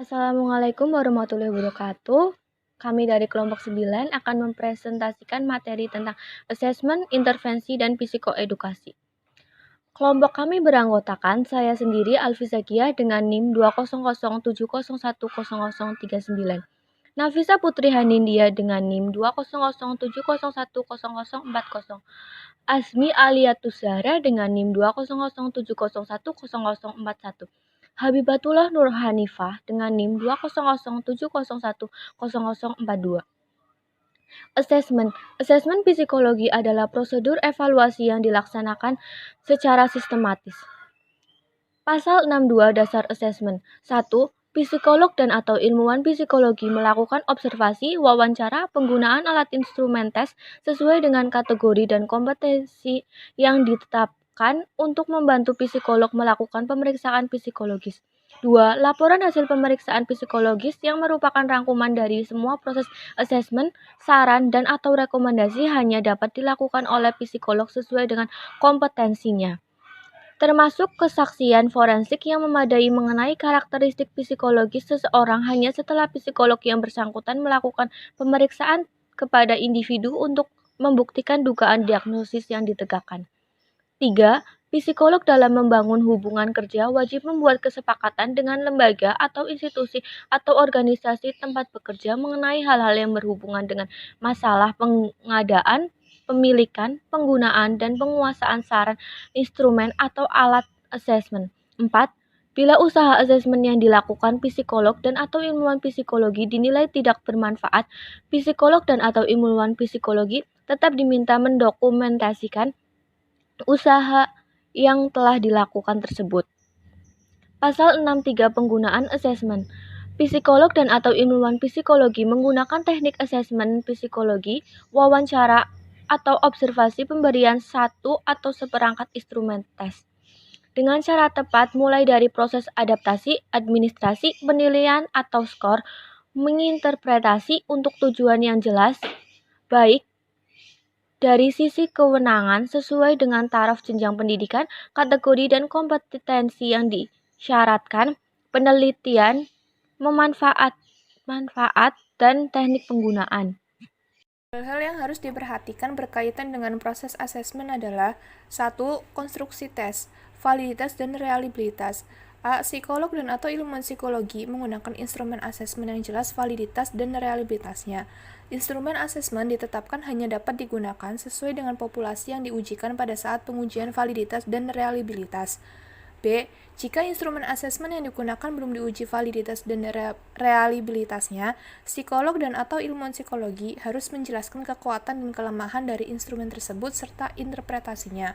Assalamualaikum warahmatullahi wabarakatuh. Kami dari kelompok 9 akan mempresentasikan materi tentang asesmen, intervensi, dan psikoedukasi. Kelompok kami beranggotakan saya sendiri Alfi Zakia dengan NIM 2007010010039. Nafisa Putri Hanindya dengan NIM 2007010010040. Asmi Aliatus Zahra dengan NIM 2007010010041. Habibatullah Nur Hanifah dengan NIM 2007010010042. Asesmen psikologi adalah prosedur evaluasi yang dilaksanakan secara sistematis. Pasal 62 Dasar Asesmen 1. Psikolog dan atau ilmuwan psikologi melakukan observasi, wawancara, penggunaan alat instrumen tes sesuai dengan kategori dan kompetensi yang ditetapkan untuk membantu psikolog melakukan pemeriksaan psikologis. 2. Laporan hasil pemeriksaan psikologis yang merupakan rangkuman dari semua proses asesmen, saran, dan atau rekomendasi hanya dapat dilakukan oleh psikolog sesuai dengan kompetensinya, termasuk kesaksian forensik yang memadai mengenai karakteristik psikologis seseorang hanya setelah psikolog yang bersangkutan melakukan pemeriksaan kepada individu untuk membuktikan dugaan diagnosis yang ditegakkan. 3. Psikolog dalam membangun hubungan kerja wajib membuat kesepakatan dengan lembaga atau institusi atau organisasi tempat bekerja mengenai hal-hal yang berhubungan dengan masalah pengadaan, pemilikan, penggunaan, dan penguasaan saran, instrumen, atau alat asesmen. 4. Bila usaha asesmen yang dilakukan psikolog dan atau ilmuwan psikologi dinilai tidak bermanfaat, psikolog dan atau ilmuwan psikologi tetap diminta mendokumentasikan usaha yang telah dilakukan tersebut. Pasal 63 Penggunaan asesmen. Psikolog dan atau ilmuwan psikologi menggunakan teknik asesmen psikologi, wawancara, atau observasi pemberian satu atau seperangkat instrumen tes dengan cara tepat, mulai dari proses adaptasi, administrasi, penilaian, atau skor, menginterpretasi untuk tujuan yang jelas, baik dari sisi kewenangan sesuai dengan taraf jenjang pendidikan, kategori dan kompetensi yang disyaratkan, penelitian, manfaat dan teknik penggunaan. Hal-hal yang harus diperhatikan berkaitan dengan proses asesmen adalah 1. Konstruksi tes, validitas dan reliabilitas. A. Psikolog dan atau ilmuwan psikologi menggunakan instrumen asesmen yang jelas validitas dan reliabilitasnya. Instrumen asesmen ditetapkan hanya dapat digunakan sesuai dengan populasi yang diujikan pada saat pengujian validitas dan reliabilitas. B. Jika instrumen asesmen yang digunakan belum diuji validitas dan reliabilitasnya, psikolog dan atau ilmuwan psikologi harus menjelaskan kekuatan dan kelemahan dari instrumen tersebut serta interpretasinya.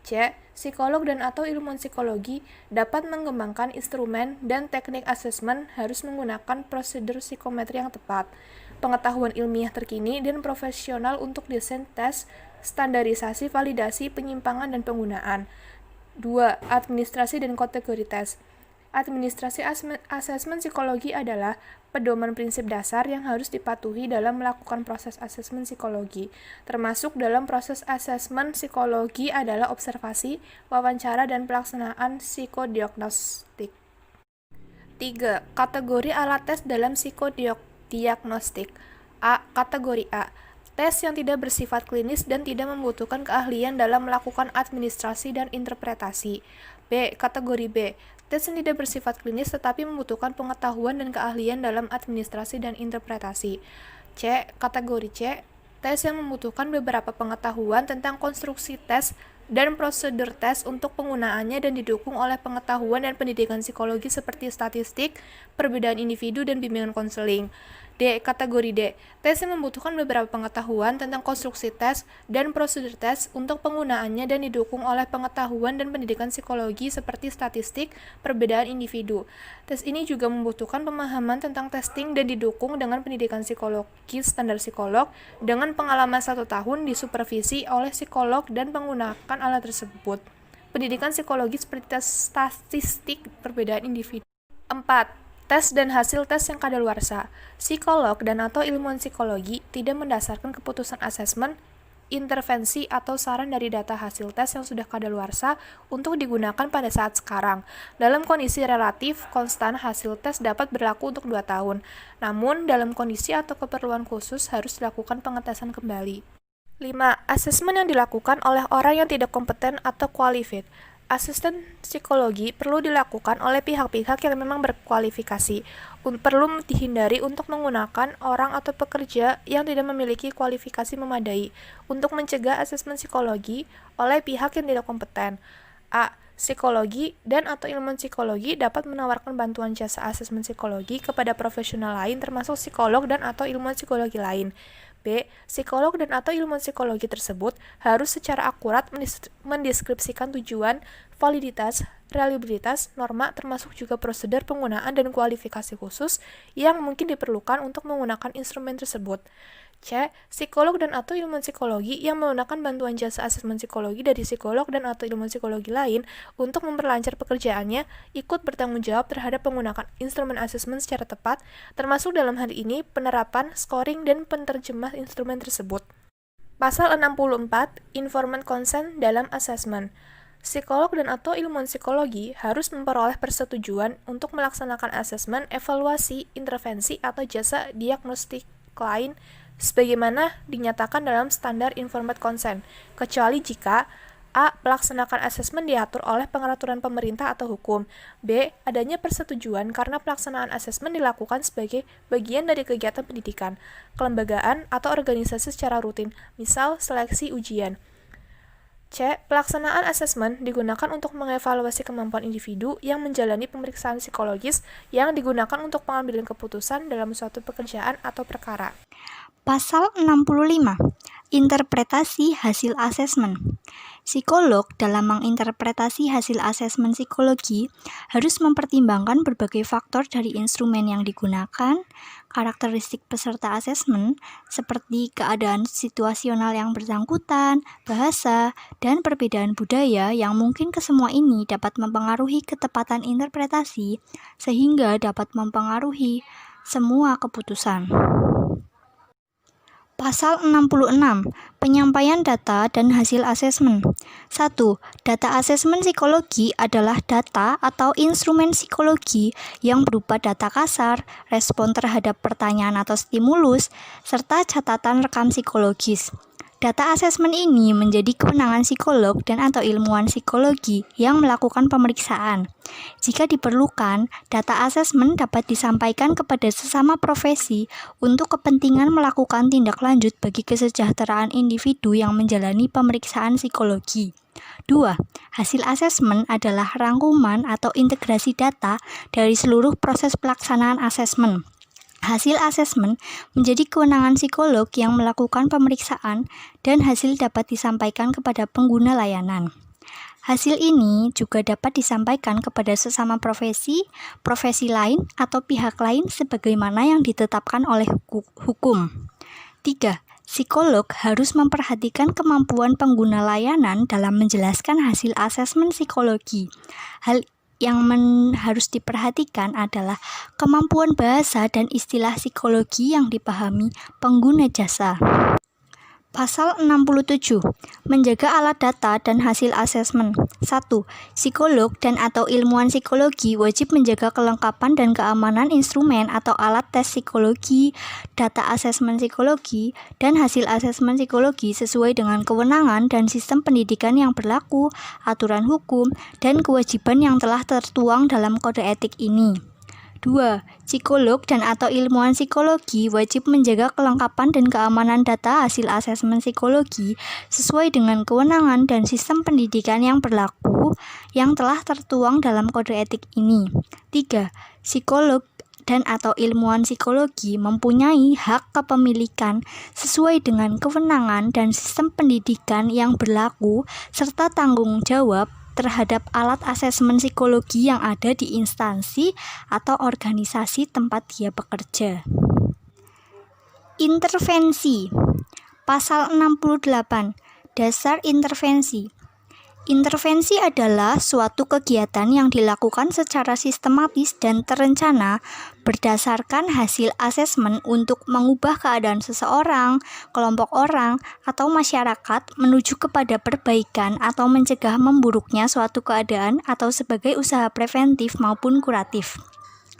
C. Psikolog dan atau ilmuwan psikologi dapat mengembangkan instrumen dan teknik asesmen harus menggunakan prosedur psikometri yang tepat, pengetahuan ilmiah terkini dan profesional untuk desain tes, standarisasi, validasi, penyimpangan, dan penggunaan. 2. Administrasi dan kategori tes. Administrasi asesmen psikologi adalah pedoman prinsip dasar yang harus dipatuhi dalam melakukan proses asesmen psikologi. Termasuk dalam proses asesmen psikologi adalah observasi, wawancara, dan pelaksanaan psikodiagnostik. 3. Kategori alat tes dalam psikodiagnostik. A. Kategori A. Tes yang tidak bersifat klinis dan tidak membutuhkan keahlian dalam melakukan administrasi dan interpretasi. B. Kategori B. Tes yang tidak bersifat klinis tetapi membutuhkan pengetahuan dan keahlian dalam administrasi dan interpretasi. C. Kategori C. Tes yang membutuhkan beberapa pengetahuan tentang konstruksi tes dan prosedur tes untuk penggunaannya dan didukung oleh pengetahuan dan pendidikan psikologi seperti statistik, perbedaan individu, dan bimbingan konseling. D. Kategori D. Tes yang membutuhkan beberapa pengetahuan tentang konstruksi tes dan prosedur tes untuk penggunaannya dan didukung oleh pengetahuan dan pendidikan psikologi seperti statistik, perbedaan individu. Tes ini juga membutuhkan pemahaman tentang testing dan didukung dengan pendidikan psikologi standar psikolog dengan pengalaman 1 tahun disupervisi oleh psikolog dan menggunakan alat tersebut. Pendidikan psikologi seperti tes statistik, perbedaan individu. 4. Tes dan hasil tes yang kadaluarsa. Psikolog dan atau ilmuwan psikologi tidak mendasarkan keputusan asesmen intervensi atau saran dari data hasil tes yang sudah kadaluarsa untuk digunakan pada saat sekarang. Dalam kondisi relatif, konstan hasil tes dapat berlaku untuk 2 tahun. Namun, dalam kondisi atau keperluan khusus harus dilakukan pengetesan kembali. 5. Asesmen yang dilakukan oleh orang yang tidak kompeten atau qualified. Asesmen psikologi perlu dilakukan oleh pihak-pihak yang memang berkualifikasi. Perlu dihindari untuk menggunakan orang atau pekerja yang tidak memiliki kualifikasi memadai untuk mencegah asesmen psikologi oleh pihak yang tidak kompeten. A. Psikologi dan atau ilmuwan psikologi dapat menawarkan bantuan jasa asesmen psikologi kepada profesional lain termasuk psikolog dan atau ilmuwan psikologi lain. B. Psikolog dan atau ilmuwan psikologi tersebut harus secara akurat mendeskripsikan tujuan, validitas, reliabilitas, norma, termasuk juga prosedur penggunaan dan kualifikasi khusus yang mungkin diperlukan untuk menggunakan instrumen tersebut. C. Psikolog dan atau ilmuwan psikologi yang menggunakan bantuan jasa asesmen psikologi dari psikolog dan atau ilmuwan psikologi lain untuk memperlancar pekerjaannya ikut bertanggung jawab terhadap penggunaan instrumen asesmen secara tepat, termasuk dalam hal ini penerapan, scoring, dan penerjemah instrumen tersebut. Pasal 64, Informed Consent dalam asesmen. Psikolog dan atau ilmuwan psikologi harus memperoleh persetujuan untuk melaksanakan asesmen, evaluasi, intervensi, atau jasa diagnostik lain sebagaimana dinyatakan dalam standar informed consent, kecuali jika A. Melaksanakan asesmen diatur oleh pengaturan pemerintah atau hukum. B. Adanya persetujuan karena pelaksanaan asesmen dilakukan sebagai bagian dari kegiatan pendidikan, kelembagaan, atau organisasi secara rutin, misal seleksi ujian. C. Pelaksanaan asesmen digunakan untuk mengevaluasi kemampuan individu yang menjalani pemeriksaan psikologis yang digunakan untuk pengambilan keputusan dalam suatu pekerjaan atau perkara. Pasal 65. Interpretasi hasil asesmen. Psikolog dalam menginterpretasi hasil asesmen psikologi harus mempertimbangkan berbagai faktor dari instrumen yang digunakan, karakteristik peserta asesmen seperti keadaan situasional yang bersangkutan, bahasa, dan perbedaan budaya yang mungkin kesemua ini dapat mempengaruhi ketepatan interpretasi sehingga dapat mempengaruhi semua keputusan. Pasal 66. Penyampaian data dan hasil asesmen. 1. Data asesmen psikologi adalah data atau instrumen psikologi yang berupa data kasar, respon terhadap pertanyaan atau stimulus, serta catatan rekam psikologis. Data asesmen ini menjadi kewenangan psikolog dan atau ilmuwan psikologi yang melakukan pemeriksaan. Jika diperlukan, data asesmen dapat disampaikan kepada sesama profesi untuk kepentingan melakukan tindak lanjut bagi kesejahteraan individu yang menjalani pemeriksaan psikologi. 2. Hasil asesmen adalah rangkuman atau integrasi data dari seluruh proses pelaksanaan asesmen. Hasil asesmen menjadi kewenangan psikolog yang melakukan pemeriksaan dan hasil dapat disampaikan kepada pengguna layanan. Hasil ini juga dapat disampaikan kepada sesama profesi, profesi lain, atau pihak lain sebagaimana yang ditetapkan oleh hukum. 3. Psikolog harus memperhatikan kemampuan pengguna layanan dalam menjelaskan hasil asesmen psikologi. Hal yang harus diperhatikan adalah kemampuan bahasa dan istilah psikologi yang dipahami pengguna jasa. Pasal 67. Menjaga alat data dan hasil asesmen. 1. Psikolog dan atau ilmuwan psikologi wajib menjaga kelengkapan dan keamanan instrumen atau alat tes psikologi, data asesmen psikologi, dan hasil asesmen psikologi sesuai dengan kewenangan dan sistem pendidikan yang berlaku, aturan hukum, dan kewajiban yang telah tertuang dalam kode etik ini. 2. Psikolog dan atau ilmuwan psikologi wajib menjaga kelengkapan dan keamanan data hasil asesmen psikologi sesuai dengan kewenangan dan sistem pendidikan yang berlaku yang telah tertuang dalam kode etik ini. 3. Psikolog dan atau ilmuwan psikologi mempunyai hak kepemilikan sesuai dengan kewenangan dan sistem pendidikan yang berlaku serta tanggung jawab terhadap alat asesmen psikologi yang ada di instansi atau organisasi tempat dia bekerja. Intervensi. Pasal 68. Dasar intervensi. Intervensi adalah suatu kegiatan yang dilakukan secara sistematis dan terencana berdasarkan hasil asesmen untuk mengubah keadaan seseorang, kelompok orang, atau masyarakat menuju kepada perbaikan atau mencegah memburuknya suatu keadaan atau sebagai usaha preventif maupun kuratif.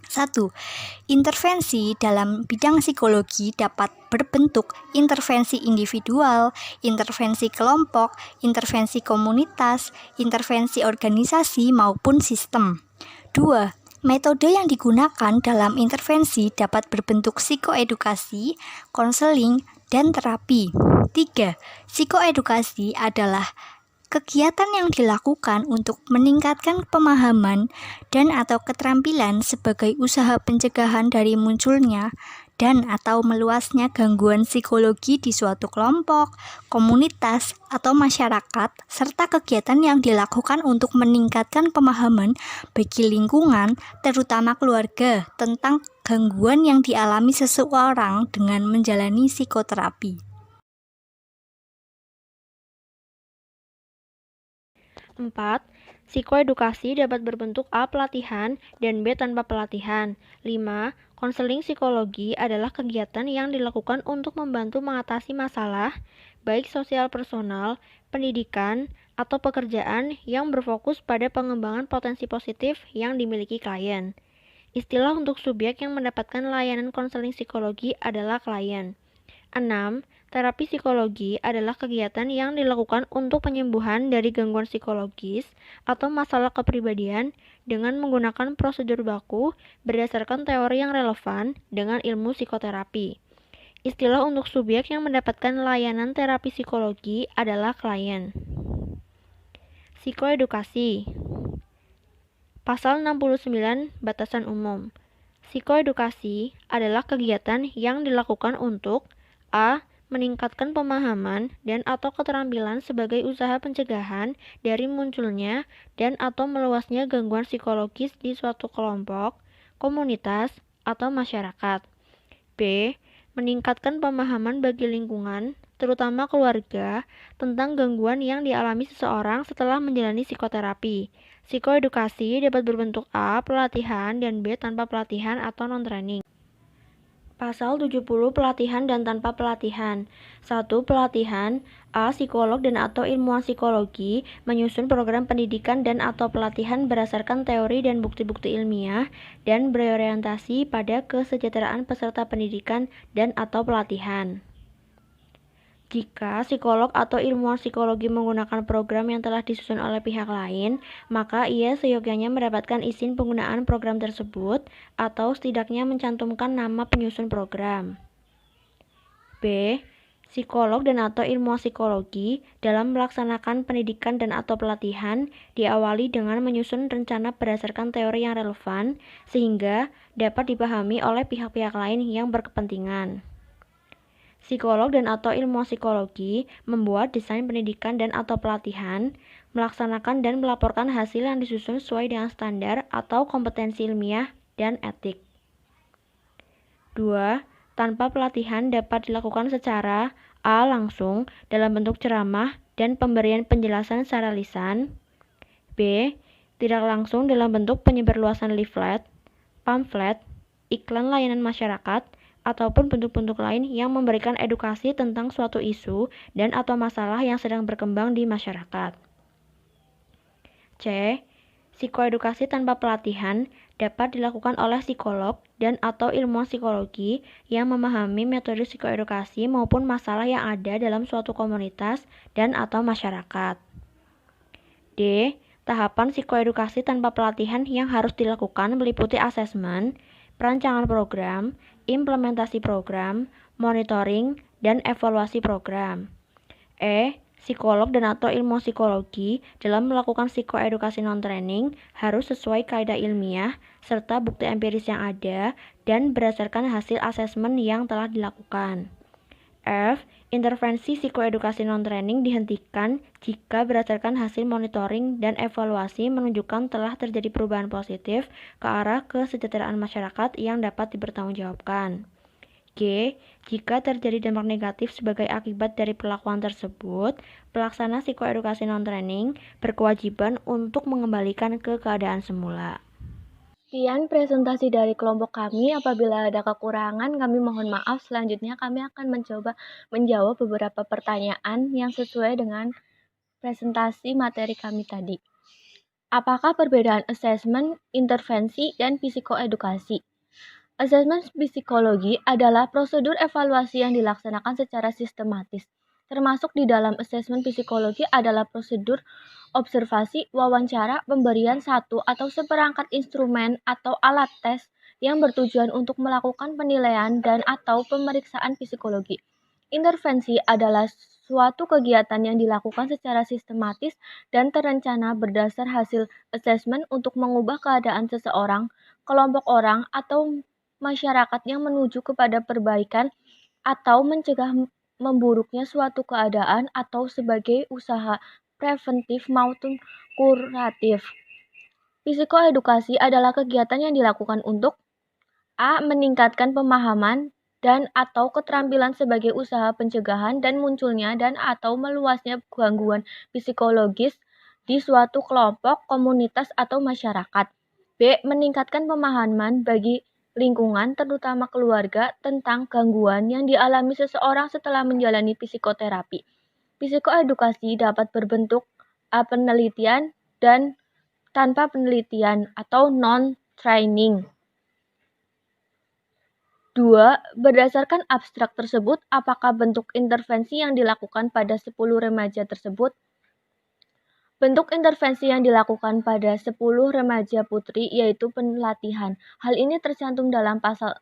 1. Intervensi dalam bidang psikologi dapat berbentuk intervensi individual, intervensi kelompok, intervensi komunitas, intervensi organisasi, maupun sistem. 2. Metode yang digunakan dalam intervensi dapat berbentuk psikoedukasi, konseling, dan terapi. 3. Psikoedukasi adalah kegiatan yang dilakukan untuk meningkatkan pemahaman dan atau keterampilan sebagai usaha pencegahan dari munculnya dan atau meluasnya gangguan psikologi di suatu kelompok, komunitas, atau masyarakat, serta kegiatan yang dilakukan untuk meningkatkan pemahaman bagi lingkungan, terutama keluarga, tentang gangguan yang dialami seseorang dengan menjalani psikoterapi. 4. Psikoedukasi dapat berbentuk A. Pelatihan dan B. Tanpa pelatihan. 5. Konseling psikologi adalah kegiatan yang dilakukan untuk membantu mengatasi masalah, baik sosial personal, pendidikan, atau pekerjaan yang berfokus pada pengembangan potensi positif yang dimiliki klien. Istilah untuk subjek yang mendapatkan layanan konseling psikologi adalah klien. 6. Terapi psikologi adalah kegiatan yang dilakukan untuk penyembuhan dari gangguan psikologis atau masalah kepribadian dengan menggunakan prosedur baku berdasarkan teori yang relevan dengan ilmu psikoterapi. Istilah untuk subjek yang mendapatkan layanan terapi psikologi adalah klien. Psikoedukasi. Pasal 69 Batasan Umum. Psikoedukasi adalah kegiatan yang dilakukan untuk A. Meningkatkan pemahaman dan atau keterampilan sebagai usaha pencegahan dari munculnya dan atau meluasnya gangguan psikologis di suatu kelompok, komunitas, atau masyarakat. B. Meningkatkan pemahaman bagi lingkungan, terutama keluarga, tentang gangguan yang dialami seseorang setelah menjalani psikoterapi. Psikoedukasi dapat berbentuk A. Pelatihan dan B. Tanpa pelatihan atau non-training. Pasal 70 Pelatihan dan tanpa pelatihan. 1. Pelatihan. A. Psikolog dan atau ilmuwan psikologi menyusun program pendidikan dan atau pelatihan berdasarkan teori dan bukti-bukti ilmiah dan berorientasi pada kesejahteraan peserta pendidikan dan atau pelatihan. Jika psikolog atau ilmuwan psikologi menggunakan program yang telah disusun oleh pihak lain, maka ia seyogyanya mendapatkan izin penggunaan program tersebut atau setidaknya mencantumkan nama penyusun program. B. Psikolog dan atau ilmuwan psikologi dalam melaksanakan pendidikan dan atau pelatihan diawali dengan menyusun rencana berdasarkan teori yang relevan sehingga dapat dipahami oleh pihak-pihak lain yang berkepentingan. Psikolog dan atau ilmuwan psikologi membuat desain pendidikan dan atau pelatihan, melaksanakan dan melaporkan hasil yang disusun sesuai dengan standar atau kompetensi ilmiah dan etik. 2. Tanpa pelatihan dapat dilakukan secara A. Langsung dalam bentuk ceramah dan pemberian penjelasan secara lisan. B. Tidak langsung dalam bentuk penyebarluasan leaflet, pamflet, iklan layanan masyarakat, ataupun bentuk-bentuk lain yang memberikan edukasi tentang suatu isu dan atau masalah yang sedang berkembang di masyarakat. C. Psikoedukasi tanpa pelatihan dapat dilakukan oleh psikolog dan atau ilmuwan psikologi yang memahami metode psikoedukasi maupun masalah yang ada dalam suatu komunitas dan atau masyarakat. D. Tahapan psikoedukasi tanpa pelatihan yang harus dilakukan meliputi asesmen, perancangan program, implementasi program, monitoring, dan evaluasi program. E. Psikolog dan atau ilmu psikologi dalam melakukan psikoedukasi non-training harus sesuai kaidah ilmiah serta bukti empiris yang ada dan berdasarkan hasil asesmen yang telah dilakukan. F. Intervensi psikoedukasi non-training dihentikan jika berdasarkan hasil monitoring dan evaluasi menunjukkan telah terjadi perubahan positif ke arah kesejahteraan masyarakat yang dapat dipertanggungjawabkan. G. G. Jika terjadi dampak negatif sebagai akibat dari perlakuan tersebut, pelaksana psikoedukasi non-training berkewajiban untuk mengembalikan ke keadaan semula. Sekian presentasi dari kelompok kami. Apabila ada kekurangan, kami mohon maaf. Selanjutnya kami akan mencoba menjawab beberapa pertanyaan yang sesuai dengan presentasi materi kami tadi. Apakah perbedaan asesmen, intervensi, dan psikoedukasi? Asesmen psikologi adalah prosedur evaluasi yang dilaksanakan secara sistematis. Termasuk di dalam asesmen psikologi adalah prosedur observasi, wawancara, pemberian satu atau seperangkat instrumen atau alat tes yang bertujuan untuk melakukan penilaian dan atau pemeriksaan psikologi. Intervensi adalah suatu kegiatan yang dilakukan secara sistematis dan terencana berdasar hasil asesmen untuk mengubah keadaan seseorang, kelompok orang, atau masyarakat yang menuju kepada perbaikan atau mencegah memburuknya suatu keadaan atau sebagai usaha preventif maupun kuratif. Psikoedukasi adalah kegiatan yang dilakukan untuk A. Meningkatkan pemahaman dan atau keterampilan sebagai usaha pencegahan dan munculnya dan atau meluasnya gangguan psikologis di suatu kelompok, komunitas, atau masyarakat. B. Meningkatkan pemahaman bagi lingkungan, terutama keluarga, tentang gangguan yang dialami seseorang setelah menjalani psikoterapi. Psikoedukasi dapat berbentuk A. Penelitian dan tanpa penelitian atau non-training. 2. Berdasarkan abstrak tersebut, apakah bentuk intervensi yang dilakukan pada 10 remaja tersebut? Bentuk intervensi yang dilakukan pada 10 remaja putri yaitu pelatihan. Hal ini tercantum dalam pasal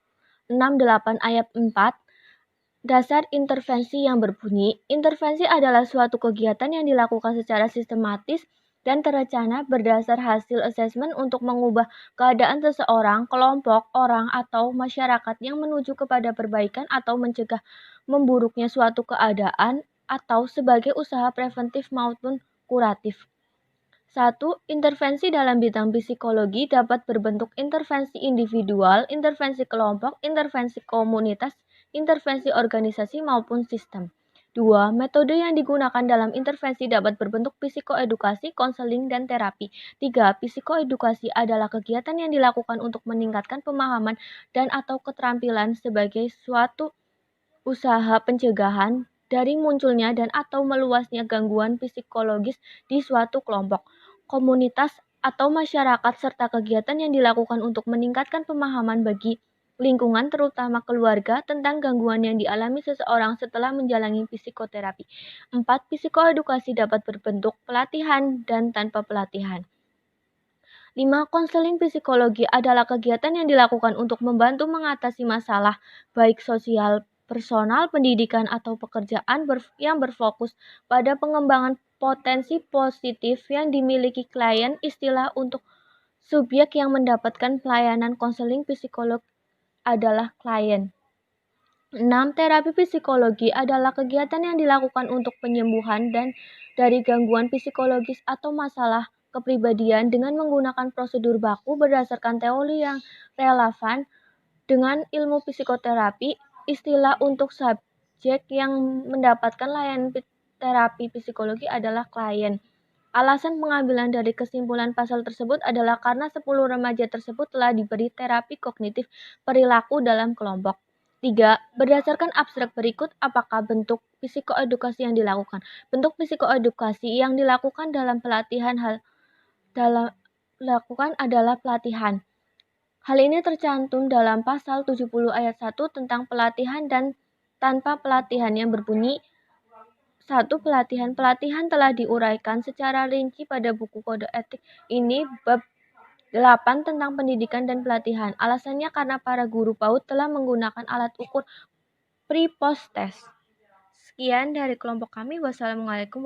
68 ayat 4. Dasar intervensi yang berbunyi, intervensi adalah suatu kegiatan yang dilakukan secara sistematis dan terencana berdasar hasil asesmen untuk mengubah keadaan seseorang, kelompok, orang, atau masyarakat yang menuju kepada perbaikan atau mencegah memburuknya suatu keadaan atau sebagai usaha preventif maupun kuratif. 1. Intervensi dalam bidang psikologi dapat berbentuk intervensi individual, intervensi kelompok, intervensi komunitas, intervensi organisasi maupun sistem. 2. Metode yang digunakan dalam intervensi dapat berbentuk psikoedukasi, konseling, dan terapi. 3. Psikoedukasi adalah kegiatan yang dilakukan untuk meningkatkan pemahaman dan atau keterampilan sebagai suatu usaha pencegahan dari munculnya dan atau meluasnya gangguan psikologis di suatu kelompok, komunitas, atau masyarakat serta kegiatan yang dilakukan untuk meningkatkan pemahaman bagi lingkungan terutama keluarga tentang gangguan yang dialami seseorang setelah menjalani psikoterapi. 4. Psikoedukasi dapat berbentuk pelatihan dan tanpa pelatihan. 5. Konseling psikologi adalah kegiatan yang dilakukan untuk membantu mengatasi masalah baik sosial, personal, pendidikan, atau pekerjaan yang berfokus pada pengembangan potensi positif yang dimiliki klien. Istilah untuk subjek yang mendapatkan pelayanan konseling psikolog adalah klien. 6. Terapi psikologi adalah kegiatan yang dilakukan untuk penyembuhan dan dari gangguan psikologis atau masalah kepribadian dengan menggunakan prosedur baku berdasarkan teori yang relevan dengan ilmu psikoterapi. Istilah untuk subjek yang mendapatkan layanan terapi psikologi adalah klien. Alasan pengambilan dari kesimpulan pasal tersebut adalah karena 10 remaja tersebut telah diberi terapi kognitif perilaku dalam kelompok. 3. Berdasarkan abstrak berikut, apakah bentuk psikoedukasi yang dilakukan? Bentuk psikoedukasi yang dilakukan dalam pelatihan adalah pelatihan. Hal ini tercantum dalam pasal 70 ayat 1 tentang pelatihan dan tanpa pelatihan yang berbunyi 1. Pelatihan telah diuraikan secara rinci pada buku kode etik ini bab 8 tentang pendidikan dan pelatihan. Alasannya karena para guru PAUD telah menggunakan alat ukur pre-post test. Sekian dari kelompok kami. Wassalamualaikum.